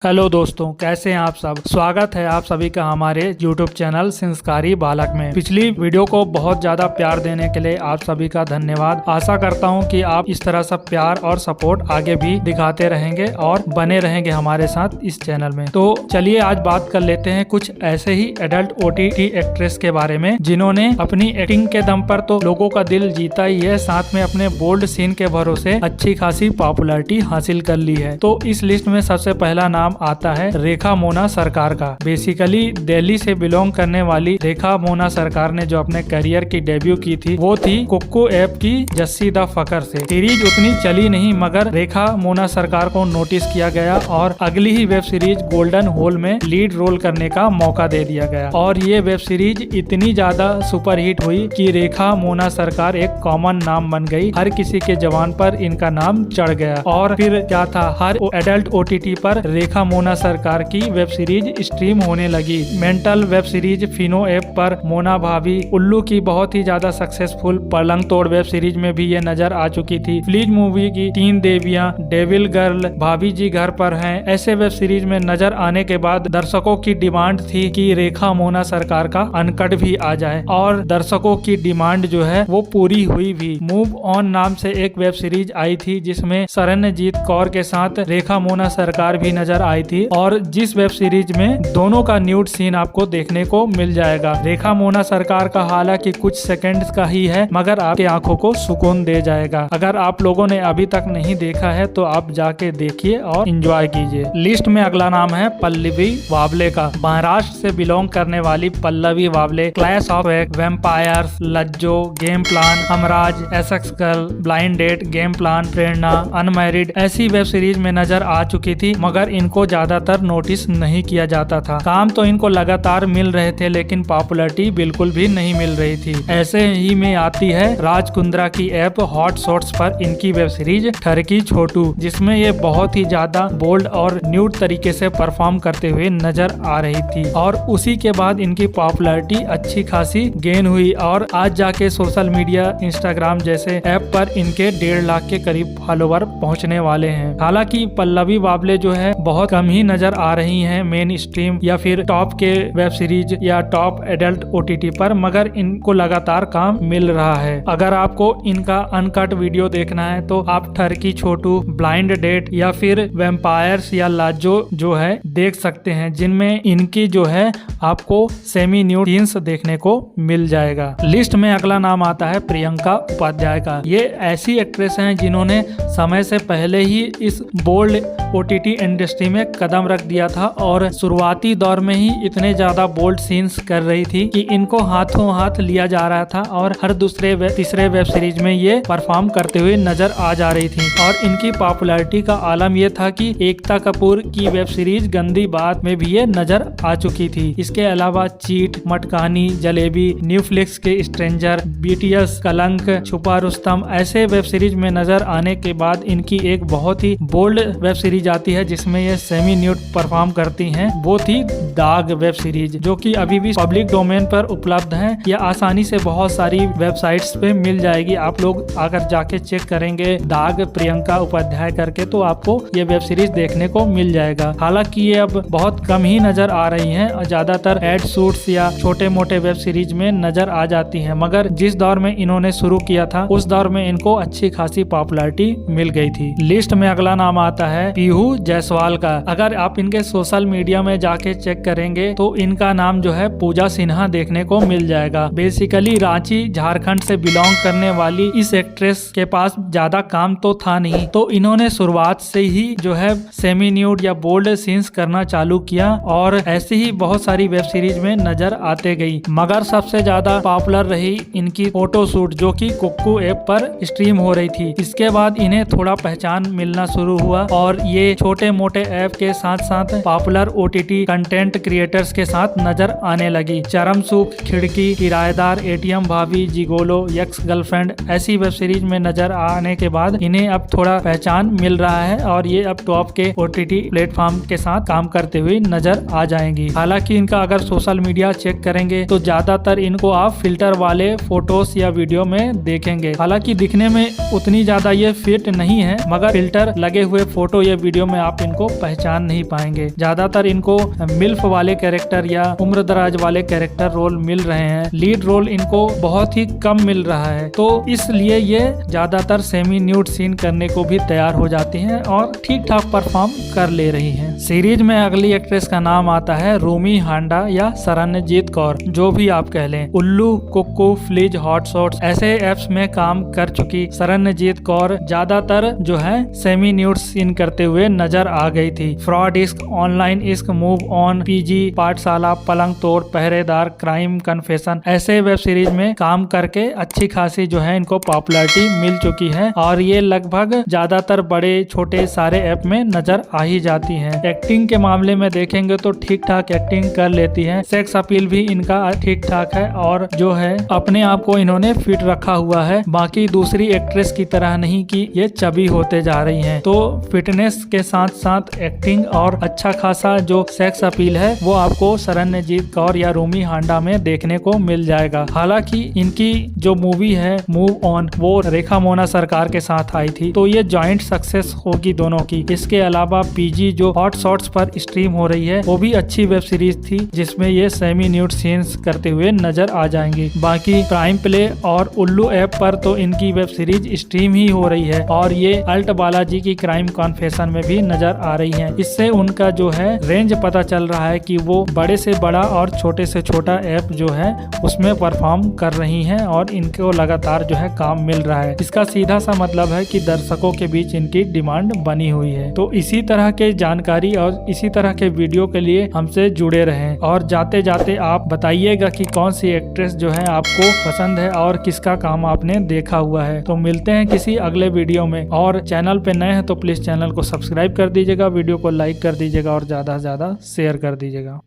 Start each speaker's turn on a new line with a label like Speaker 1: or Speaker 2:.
Speaker 1: Hello दोस्तों, कैसे हैं आप सब। स्वागत है आप सभी का हमारे YouTube चैनल संस्कारी बालक में। पिछली वीडियो को बहुत ज्यादा प्यार देने के लिए आप सभी का धन्यवाद। आशा करता हूं कि आप इस तरह सब प्यार और सपोर्ट आगे भी दिखाते रहेंगे और बने रहेंगे हमारे साथ इस चैनल में। तो चलिए आज बात कर लेते हैं कुछ ऐसे ही एडल्ट OTT एक्ट्रेस के बारे में जिन्होंने अपनी एक्टिंग के दम पर तो लोगों का दिल जीता ही है, साथ में अपने बोल्ड सीन के भरोसे अच्छी खासी पॉपुलैरिटी हासिल कर ली है। तो इस लिस्ट में सबसे पहला नाम आता है रेखा मोना सरकार का। बेसिकली दिल्ली से बिलोंग करने वाली रेखा मोना सरकार ने जो अपने करियर की डेब्यू की थी वो थी कुक्कू ऐप की जस्सी द फकर से। सीरीज उतनी चली नहीं मगर रेखा मोना सरकार को नोटिस किया गया और अगली ही वेब सीरीज गोल्डन होल में लीड रोल करने का मौका दे दिया गया और ये वेब सीरीज इतनी ज्यादा सुपरहिट हुई कि रेखा मोना सरकार एक कॉमन नाम बन गई। हर किसी के जबान पर इनका नाम चढ़ गया और फिर क्या था, हर एडल्ट OTT पर रेखा मोना सरकार की वेब सीरीज स्ट्रीम होने लगी। Mental web series Fino app पर मोना भाभी, उल्लू की बहुत ही ज्यादा सक्सेसफुल पलंग तोड़ वेब सीरीज में भी ये नजर आ चुकी थी। फ्लीज मूवी की तीन देवियां, डेविल गर्ल, भाभी जी घर पर हैं, ऐसे वेब सीरीज में नजर आने के बाद दर्शकों की डिमांड थी कि रेखा मोना सरकार का अनकट भी आ जाए और दर्शकों की डिमांड जो है वो पूरी हुई भी। मूव ऑन नाम से एक वेब सीरीज आई थी जिसमें शरणजीत कौर के साथ रेखा मोना सरकार भी नजर आई थी और जिस वेब सीरीज में दोनों का न्यूड सीन आपको देखने को मिल जाएगा। रेखा मोना सरकार का हालांकि कुछ सेकंड्स का ही है मगर आपके आंखों को सुकून दे जाएगा। अगर आप लोगों ने अभी तक नहीं देखा है तो आप जाके देखिए और एंजॉय कीजिए। लिस्ट में अगला नाम है पल्लवी वाबले का। महाराष्ट्र से बिलोंग करने वाली Pallavi Wable clash of vampires, Lajjo, game plan, Humraaz, Essex girl, blind date, game plan, Prerna, unmarried ऐसी वेब सीरीज में नजर आ चुकी थी मगर इनको ज्यादातर नोटिस नहीं किया जाता था। काम तो इनको लगातार मिल रहे थे लेकिन पॉपुलैरिटी बिल्कुल भी नहीं मिल रही थी। ऐसे ही में आती है राज कुंद्रा की ऐप हॉट शॉट्स पर इनकी वेब सीरीज ठरकी छोटू, जिसमें ये बहुत ही ज्यादा बोल्ड और न्यूड तरीके से परफॉर्म करते हुए नजर आ रही थी और उसी के बाद इनकी पॉपुलैरिटी अच्छी खासी गेन हुई और आज जाके सोशल मीडिया इंस्टाग्राम जैसे ऐप पर इनके 1.5 लाख के करीब फॉलोवर पहुंचने वाले हैं। हालांकि पल्लवी वाबले जो है बहुत कम ही नजर आ रही हैं मेन स्ट्रीम या फिर टॉप के वेब सीरीज या टॉप एडल्ट OTT पर, मगर इनको लगातार काम मिल रहा है। अगर आपको इनका अनकट वीडियो देखना है तो आप ठरकी छोटू, ब्लाइंड डेट या फिर वैम्पायर्स या लाजो जो है देख सकते हैं, जिनमें इनकी जो है आपको सेमी न्यूड सीन्स देखने को मिल जाएगा। लिस्ट में अगला नाम आता है प्रियंका उपाध्याय का। ये ऐसी एक्ट्रेस हैं जिन्होंने समय से पहले ही इस बोल्ड OTT इंडस्ट्री में कदम रख दिया था और शुरुआती दौर में ही इतने ज्यादा बोल्ड सीन्स कर रही थी कि इनको हाथों हाथ लिया जा रहा था और हर दूसरे तीसरे वेब सीरीज में ये परफॉर्म करते हुए नजर आ जा रही थी और इनकी पॉपुलैरिटी का आलम ये था कि एकता कपूर की वेब सीरीज गंदी बात में भी ये नजर आ चुकी थी। इसके अलावा चीट, मटकहानी, जलेबी, न्यूफ्लिक्स के स्ट्रेंजर, BTS, कलंक, छुपा रुस्तम ऐसे वेब सीरीज में नजर आने के बाद इनकी एक बहुत ही बोल्ड वेब सीरीज आती है जिसमें ये सेमी न्यूड परफॉर्म करती हैं। वो थी दाग वेब सीरीज जो कि अभी भी पब्लिक डोमेन पर उपलब्ध है। यह आसानी से बहुत सारी वेबसाइट्स पे मिल जाएगी। आप लोग अगर जाके चेक करेंगे दाग प्रियंका उपाध्याय करके तो आपको ये वेब सीरीज देखने को मिल जाएगा। हालांकि ये अब बहुत कम ही नजर आ रही हैं और ज्यादातर एड शूट्स या छोटे मोटे वेब सीरीज में नजर आ जाती हैं, मगर जिस दौर में इन्होंने शुरू किया था उस दौर में इनको अच्छी खासी पॉपुलैरिटी मिल गई थी। लिस्ट में अगला नाम आता है पीहू जायसवाल का। अगर आप इनके सोशल मीडिया में जाके चेक करेंगे तो इनका नाम जो है पूजा सिन्हा देखने को मिल जाएगा। बेसिकली रांची झारखंड से बिलोंग करने वाली इस एक्ट्रेस के पास ज्यादा काम तो था नहीं, तो इन्होंने शुरुआत से ही जो है सेमी न्यूड या बोल्ड सीन्स करना चालू किया और ऐसी ही बहुत सारी वेब सीरीज में नजर आते गई। मगर सबसे ज्यादा पॉपुलर रही इनकी फोटो शूट जो कि कुक्कू ऐप पर स्ट्रीम हो रही थी। इसके बाद इन्हें थोड़ा पहचान मिलना शुरू हुआ और ये छोटे मोटे ऐप के साथ साथ पॉपुलर OTT कंटेंट क्रिएटर्स के साथ नजर आने लगी। चरम सुख, खिड़की, किराएदार, ATM भाभी, जिगोलो, एक्स गर्लफ्रेंड ऐसी वेब सीरीज में नजर आने के बाद इन्हें अब थोड़ा पहचान मिल रहा है और ये अब टॉप के OTT प्लेटफॉर्म के साथ काम करते हुए नजर आ जाएंगी। हालांकि इनका अगर सोशल मीडिया चेक करेंगे तो ज्यादातर इनको आप फिल्टर वाले फोटोज या वीडियो में देखेंगे। हालांकि दिखने में उतनी ज्यादा ये फिट नहीं है मगर फिल्टर लगे हुए फोटो या वीडियो में आप इनको पहचान नहीं पाएंगे। ज्यादातर इनको मिल्फ वाले कैरेक्टर या उम्रदराज वाले कैरेक्टर रोल मिल रहे हैं, लीड रोल इनको बहुत ही कम मिल रहा है, तो इसलिए ये ज्यादातर सेमी न्यूड सीन करने को भी तैयार हो जाती हैं और ठीक ठाक परफॉर्म कर ले रही हैं। सीरीज में अगली एक्ट्रेस का नाम आता है रूमी हांडा या शरणजीत कौर, जो भी आप कह लें। उल्लू, कुक्कू, फ्लीज, हॉट शॉट्स ऐसे एप्स में काम कर चुकी शरणजीत कौर ज्यादातर जो है सेमी न्यूड सीन करते हुए नजर आ गई थी। फ्रॉड इश्क, ऑनलाइन इश्क, मूव ऑन, पीजी, पाठशाला, पलंग तोड़, पहरेदार, क्राइम कन्फेशन ऐसे वेब सीरीज में काम करके अच्छी खासी जो है इनको पॉपुलैरिटी मिल चुकी है और ये लगभग ज्यादातर बड़े छोटे सारे ऐप में नजर आ ही जाती हैं। एक्टिंग के मामले में देखेंगे तो ठीक ठाक एक्टिंग कर लेती हैं। सेक्स अपील भी इनका ठीक ठाक है और जो है अपने आप को इन्होंने फिट रखा हुआ है, बाकी दूसरी एक्ट्रेस की तरह नहीं कि ये चबी होते जा रही हैं। तो फिटनेस के साथ साथ एक्टिंग और अच्छा खासा जो सेक्स अपील है वो आपको शरणजीत कौर या रूमी हांडा में देखने को मिल जाएगा। हालांकि इनकी जो मूवी है मूव ऑन वो रेखा मोना सरकार के साथ आई थी, तो ये जॉइंट सक्सेस होगी दोनों की। इसके अलावा पीजी जो हॉट शॉट्स पर स्ट्रीम हो रही है वो भी अच्छी वेब सीरीज थी, जिसमें ये सेमी न्यूड सीन्स करते हुए नजर आ जाएंगी। बाकी प्राइम प्ले और उल्लू ऐप पर तो इनकी वेब सीरीज स्ट्रीम ही हो रही है और ये अल्ट बालाजी की क्राइम कॉन्फेशन में भी नजर आ रही है। इससे उनका जो है रेंज पता चल रहा है कि वो बड़े से बड़ा और छोटे से छोटा ऐप जो है उसमें परफॉर्म कर रही हैं और इनको लगातार जो है काम मिल रहा है। इसका सीधा सा मतलब है कि दर्शकों के बीच इनकी डिमांड बनी हुई है। तो इसी तरह के जानकारी और इसी तरह के वीडियो के लिए हमसे जुड़े रहें और जाते जाते आप बताइएगा कि कौन सी एक्ट्रेस जो है आपको पसंद है और किसका काम आपने देखा हुआ है। तो मिलते हैं किसी अगले वीडियो में, और चैनल पे नए हैं तो प्लीज चैनल को सब्सक्राइब कर दीजिएगा, वीडियो को लाइक कर दीजिएगा और ज्यादा से ज्यादा शेयर कर दीजिएगा।